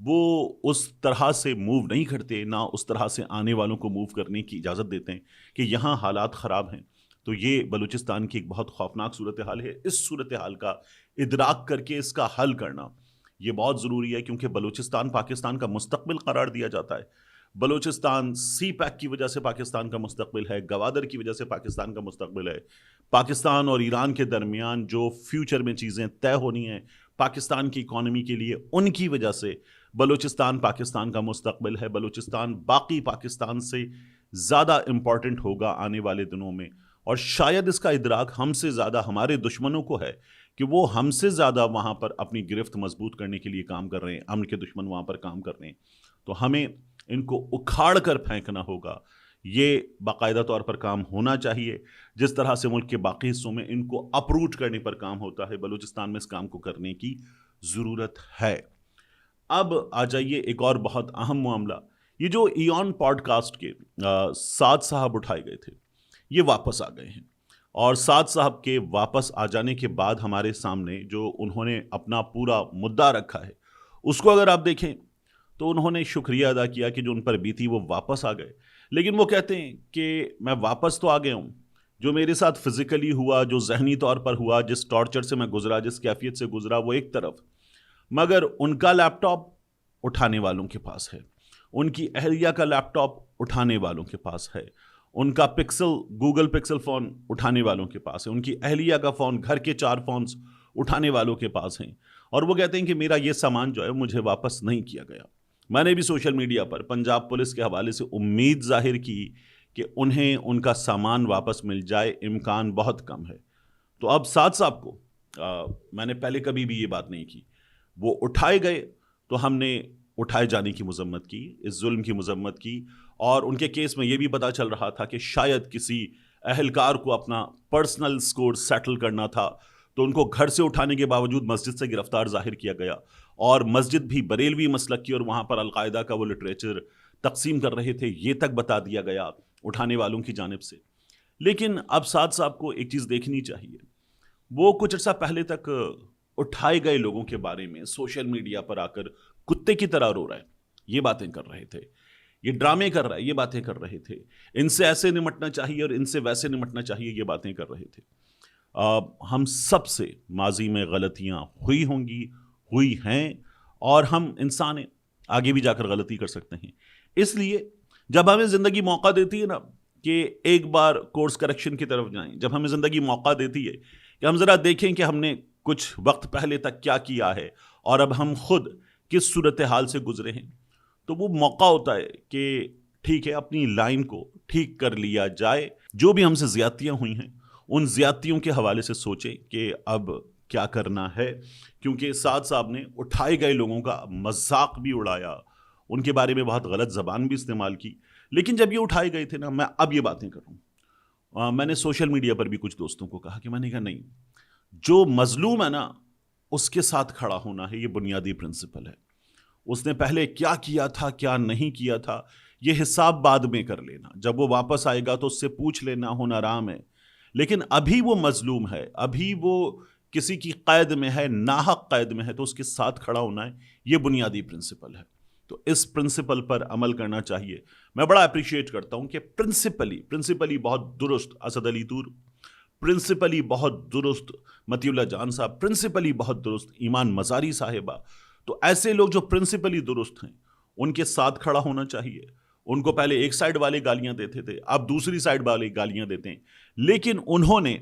وہ اس طرح سے موو نہیں کرتے، نہ اس طرح سے آنے والوں کو موو کرنے کی اجازت دیتے ہیں کہ یہاں حالات خراب ہیں. تو یہ بلوچستان کی ایک بہت خوفناک صورتحال ہے. اس صورتحال کا ادراک کر کے اس کا حل کرنا یہ بہت ضروری ہے، کیونکہ بلوچستان پاکستان کا مستقبل قرار دیا جاتا ہے. بلوچستان سی پیک کی وجہ سے پاکستان کا مستقبل ہے، گوادر کی وجہ سے پاکستان کا مستقبل ہے. پاکستان اور ایران کے درمیان جو فیوچر میں چیزیں طے ہونی ہیں پاکستان کی اکانومی کے لیے، ان کی وجہ سے بلوچستان پاکستان کا مستقبل ہے. بلوچستان باقی پاکستان سے زیادہ امپورٹنٹ ہوگا آنے والے دنوں میں، اور شاید اس کا ادراک ہم سے زیادہ ہمارے دشمنوں کو ہے کہ وہ ہم سے زیادہ وہاں پر اپنی گرفت مضبوط کرنے کے لیے کام کر رہے ہیں. امن کے دشمن وہاں پر کام کر رہے ہیں، تو ہمیں ان کو اکھاڑ کر پھینکنا ہوگا. یہ باقاعدہ طور پر کام ہونا چاہیے، جس طرح سے ملک کے باقی حصوں میں ان کو اپروٹ کرنے پر کام ہوتا ہے، بلوچستان میں اس کام کو کرنے کی ضرورت ہے. اب آ جائیے ایک اور بہت اہم معاملہ، یہ جو ایون پوڈ کاسٹ کے سعد صاحب اٹھائے گئے تھے یہ واپس آ گئے ہیں. اور سعد صاحب کے واپس آ جانے کے بعد ہمارے سامنے جو انہوں نے اپنا پورا مدعا رکھا ہے، اس کو اگر آپ دیکھیں تو انہوں نے شکریہ ادا کیا کہ جو ان پر بیتی وہ واپس آ گئے. لیکن وہ کہتے ہیں کہ میں واپس تو آ گیا ہوں، جو میرے ساتھ فزیکلی ہوا، جو ذہنی طور پر ہوا، جس ٹارچر سے میں گزرا، جس کیفیت سے گزرا، وہ ایک طرف، مگر ان کا لیپ ٹاپ اٹھانے والوں کے پاس ہے، ان کی اہلیہ کا لیپ ٹاپ اٹھانے والوں کے پاس ہے، ان کا گوگل پکسل فون اٹھانے والوں کے پاس ہے، ان کی اہلیہ کا فون، گھر کے 4 فونز اٹھانے والوں کے پاس ہیں. اور وہ کہتے ہیں کہ میرا یہ سامان جو ہے مجھے واپس نہیں کیا گیا. میں نے بھی سوشل میڈیا پر پنجاب پولیس کے حوالے سے امید ظاہر کی کہ انہیں ان کا سامان واپس مل جائے، امکان بہت کم ہے. تو اب سعد صاحب کو میں نے پہلے کبھی بھی یہ بات نہیں کی، وہ اٹھائے گئے تو ہم نے اٹھائے جانے کی مذمت کی، اس ظلم کی مذمت کی. اور ان کے کیس میں یہ بھی پتا چل رہا تھا کہ شاید کسی اہلکار کو اپنا پرسنل سکور سیٹل کرنا تھا، تو ان کو گھر سے اٹھانے کے باوجود مسجد سے گرفتار ظاہر کیا گیا، اور مسجد بھی بریلوی مسلک کی، اور وہاں پر القاعدہ کا وہ لٹریچر تقسیم کر رہے تھے، یہ تک بتا دیا گیا اٹھانے والوں کی جانب سے. لیکن اب سعد صاحب کو ایک چیز دیکھنی چاہیے، وہ کچھ عرصہ پہلے تک اٹھائے گئے لوگوں کے بارے میں سوشل میڈیا پر آ کر کتے کی طرح رو رہا ہے، یہ باتیں کر رہے تھے، یہ ڈرامے کر رہا ہے، یہ باتیں کر رہے تھے، ان سے ایسے نمٹنا چاہیے اور ان سے ویسے نمٹنا چاہیے، یہ باتیں کر رہے تھے. ہم سب سے ماضی میں غلطیاں ہوئی ہوں گی، ہوئی ہیں، اور ہم انسان ہیں، آگے بھی جا کر غلطی کر سکتے ہیں. اس لیے جب ہمیں زندگی موقع دیتی ہے نا کہ ایک بار کورس کریکشن کی طرف جائیں، جب ہمیں زندگی موقع دیتی ہے کہ ہم ذرا دیکھیں کہ ہم نے کچھ وقت پہلے تک کیا کیا ہے اور اب ہم خود کس صورتحال سے گزرے ہیں، تو وہ موقع ہوتا ہے کہ ٹھیک ہے اپنی لائن کو ٹھیک کر لیا جائے. جو بھی ہم سے زیادتیاں ہوئی ہیں ان زیادتیوں کے حوالے سے سوچیں کہ اب کیا کرنا ہے. کیونکہ سعد صاحب نے اٹھائے گئے لوگوں کا مذاق بھی اڑایا، ان کے بارے میں بہت غلط زبان بھی استعمال کی. لیکن جب یہ اٹھائے گئے تھے نا، میں اب یہ باتیں کروں، میں نے سوشل میڈیا پر بھی کچھ دوستوں کو کہا کہ میں نے کہا نہیں، جو مظلوم ہے نا اس کے ساتھ کھڑا ہونا ہے، یہ بنیادی پرنسپل ہے. اس نے پہلے کیا کیا تھا، کیا نہیں کیا تھا، یہ حساب بعد میں کر لینا، جب وہ واپس آئے گا تو اس سے پوچھ لینا، ہونا آرام ہے. لیکن ابھی وہ مظلوم ہے، ابھی وہ کسی کی قید میں ہے، ناحق قید میں ہے، تو اس کے ساتھ کھڑا ہونا ہے، یہ بنیادی پرنسپل ہے. تو اس پرنسپل پر عمل کرنا چاہیے. میں بڑا اپریشیٹ کرتا ہوں کہ پرنسپلی بہت درست اسد علی طور، پرنسپلی بہت درست متی اللہ جان صاحب، پرنسپلی بہت درست ایمان مزاری صاحبہ. تو ایسے لوگ جو پرنسپلی درست ہیں ان کے ساتھ کھڑا ہونا چاہیے. ان کو پہلے ایک سائڈ والے گالیاں دیتے تھے، اب دوسری سائڈ والے گالیاں دیتے ہیں، لیکن انہوں نے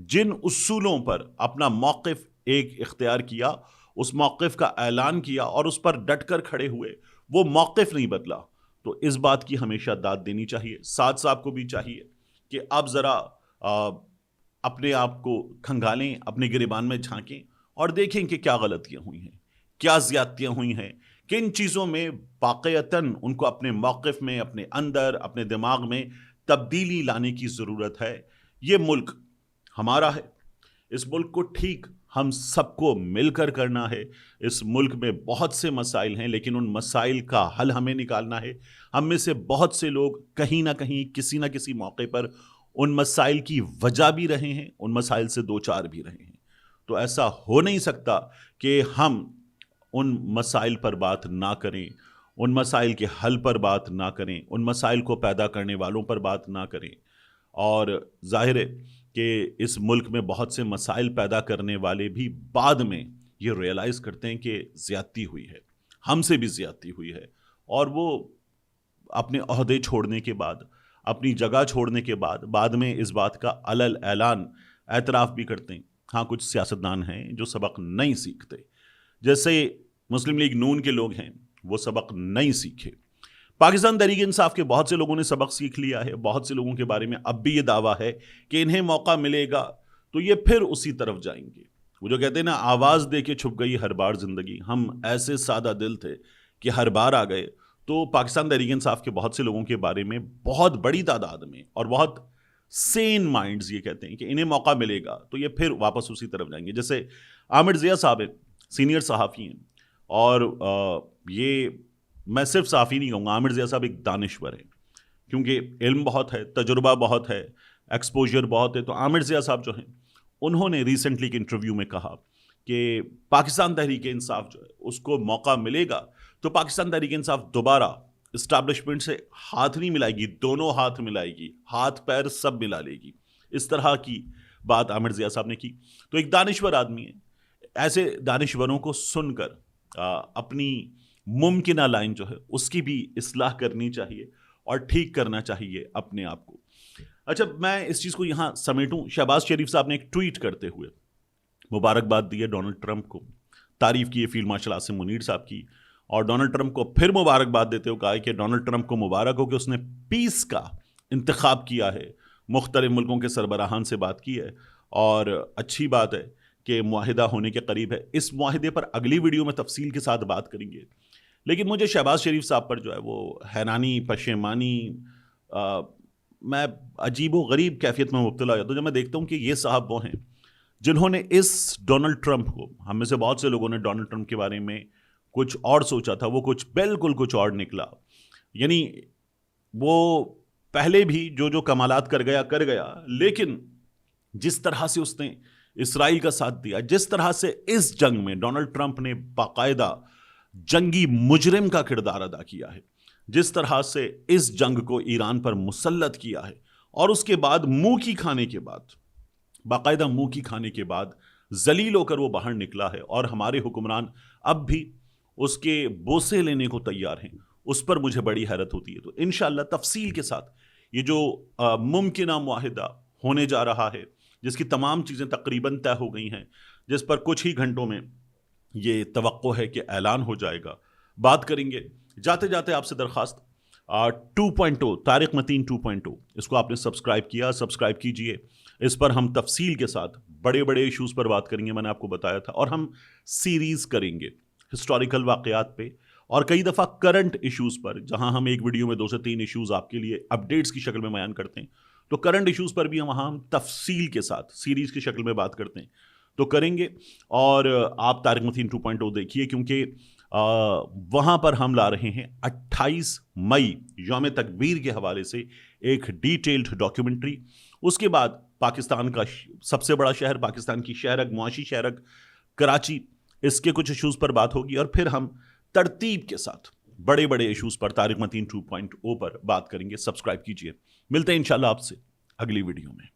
جن اصولوں پر اپنا موقف ایک اختیار کیا، اس موقف کا اعلان کیا اور اس پر ڈٹ کر کھڑے ہوئے، وہ موقف نہیں بدلا. تو اس بات کی ہمیشہ داد دینی چاہیے. سعد صاحب کو بھی چاہیے کہ آپ ذرا اپنے آپ کو کھنگالیں، اپنے گریبان میں جھانکیں اور دیکھیں کہ کیا غلطیاں ہوئی ہیں، کیا زیادتیاں ہوئی ہیں، کن چیزوں میں واقعتاً ان کو اپنے موقف میں، اپنے اندر، اپنے دماغ میں تبدیلی لانے کی ضرورت ہے. یہ ملک ہمارا ہے، اس ملک کو ٹھیک ہم سب کو مل کر کرنا ہے. اس ملک میں بہت سے مسائل ہیں، لیکن ان مسائل کا حل ہمیں نکالنا ہے. ہم میں سے بہت سے لوگ کہیں نہ کہیں کسی نہ کسی موقع پر ان مسائل کی وجہ بھی رہے ہیں، ان مسائل سے دو چار بھی رہے ہیں. تو ایسا ہو نہیں سکتا کہ ہم ان مسائل پر بات نہ کریں، ان مسائل کے حل پر بات نہ کریں، ان مسائل کو پیدا کرنے والوں پر بات نہ کریں. اور ظاہر ہے کہ اس ملک میں بہت سے مسائل پیدا کرنے والے بھی بعد میں یہ ریئلائز کرتے ہیں کہ زیادتی ہوئی ہے، ہم سے بھی زیادتی ہوئی ہے، اور وہ اپنے عہدے چھوڑنے کے بعد، اپنی جگہ چھوڑنے کے بعد میں اس بات کا علل اعلان اعتراف بھی کرتے ہیں. ہاں کچھ سیاستدان ہیں جو سبق نہیں سیکھتے، جیسے مسلم لیگ نون کے لوگ ہیں، وہ سبق نہیں سیکھے. پاکستان تحریک انصاف کے بہت سے لوگوں نے سبق سیکھ لیا ہے. بہت سے لوگوں کے بارے میں اب بھی یہ دعویٰ ہے کہ انہیں موقع ملے گا تو یہ پھر اسی طرف جائیں گے. وہ جو کہتے ہیں نا، آواز دے کے چھپ گئی ہر بار زندگی، ہم ایسے سادہ دل تھے کہ ہر بار آ گئے. تو پاکستان تحریک انصاف کے بہت سے لوگوں کے بارے میں بہت بڑی تعداد میں اور بہت سین مائنڈز یہ کہتے ہیں کہ انہیں موقع ملے گا تو یہ پھر واپس اسی طرف جائیں گے. جیسے عامر ضیاء صاحب ہیں، سینئر صحافی ہیں، اور یہ میں صرف صحافی نہیں کہوں گا، عامر ضیاء صاحب ایک دانشور ہیں، کیونکہ علم بہت ہے، تجربہ بہت ہے، ایکسپوجر بہت ہے. تو عامر ضیاء صاحب جو ہیں، انہوں نے ریسنٹلی کے انٹرویو میں کہا کہ پاکستان تحریک انصاف جو ہے اس کو موقع ملے گا تو پاکستان تحریک انصاف دوبارہ اسٹیبلشمنٹ سے ہاتھ نہیں ملائے گی، دونوں ہاتھ ملائے گی، ہاتھ پیر سب ملا لے گی. اس طرح کی بات عامر ضیاء صاحب نے کی. تو ایک دانشور آدمی ہے، ایسے دانشوروں کو سن کر اپنی ممکنہ لائن جو ہے اس کی بھی اصلاح کرنی چاہیے اور ٹھیک کرنا چاہیے اپنے آپ کو. اچھا، میں اس چیز کو یہاں سمیٹوں. شہباز شریف صاحب نے ایک ٹویٹ کرتے ہوئے مبارکباد دی ہے ڈونلڈ ٹرمپ کو، تعریف کی ہے فیلڈ مارشل عاصم منیر صاحب کی، اور ڈونلڈ ٹرمپ کو پھر مبارکباد دیتے ہوئے کہا ہے کہ ڈونلڈ ٹرمپ کو مبارک ہو کہ اس نے پیس کا انتخاب کیا ہے، مختلف ملکوں کے سربراہان سے بات کی ہے، اور اچھی بات ہے کہ معاہدہ ہونے کے قریب ہے. اس معاہدے پر اگلی ویڈیو میں تفصیل کے ساتھ بات کریں گے. لیکن مجھے شہباز شریف صاحب پر جو ہے وہ حیرانی، پشیمانی، میں عجیب و غریب کیفیت میں مبتلا ہو جاتا ہوں جب میں دیکھتا ہوں کہ یہ صاحب وہ ہیں جنہوں نے اس ڈونلڈ ٹرمپ کو، ہم میں سے بہت سے لوگوں نے ڈونلڈ ٹرمپ کے بارے میں کچھ اور سوچا تھا، وہ کچھ بالکل کچھ اور نکلا. یعنی وہ پہلے بھی جو کمالات کر گیا، لیکن جس طرح سے اس نے اسرائیل کا ساتھ دیا، جس طرح سے اس جنگ میں ڈونلڈ ٹرمپ نے باقاعدہ جنگی مجرم کا کردار ادا کیا ہے، جس طرح سے اس جنگ کو ایران پر مسلط کیا ہے، اور اس کے بعد منہ کی کھانے کے بعد، باقاعدہ منہ کی کھانے کے بعد ذلیل ہو کر وہ باہر نکلا ہے، اور ہمارے حکمران اب بھی اس کے بوسے لینے کو تیار ہیں. اس پر مجھے بڑی حیرت ہوتی ہے. تو انشاءاللہ تفصیل کے ساتھ یہ جو ممکنہ معاہدہ ہونے جا رہا ہے، جس کی تمام چیزیں تقریباً طے ہو گئی ہیں، جس پر کچھ ہی گھنٹوں میں یہ توقع ہے کہ اعلان ہو جائے گا، بات کریں گے. جاتے جاتے آپ سے درخواست، 2.0 طارق متین 2.0 اس کو آپ نے سبسکرائب کیجئے. اس پر ہم تفصیل کے ساتھ بڑے بڑے ایشوز پر بات کریں گے، میں نے آپ کو بتایا تھا، اور ہم سیریز کریں گے ہسٹوریکل واقعات پہ اور کئی دفعہ کرنٹ ایشوز پر، جہاں ہم ایک ویڈیو میں 2 سے 3 ایشوز آپ کے لیے اپڈیٹس کی شکل میں بیان کرتے ہیں. تو کرنٹ ایشوز پر بھی ہم تفصیل کے ساتھ سیریز کی شکل میں بات کرتے ہیں، تو کریں گے. اور آپ طارق متین 2.0 دیکھیے، کیونکہ وہاں پر ہم لا رہے ہیں 28 مئی یوم تکبیر کے حوالے سے ایک ڈیٹیلڈ ڈاکیومنٹری. اس کے بعد پاکستان کا سب سے بڑا شہر، پاکستان کی شہرک، معاشی شہرک کراچی، اس کے کچھ ایشوز پر بات ہوگی، اور پھر ہم ترتیب کے ساتھ بڑے بڑے ایشوز پر طارق متین 2.0 پر بات کریں گے. سبسکرائب کیجئے. ملتے ہیں انشاءاللہ آپ سے اگلی ویڈیو میں.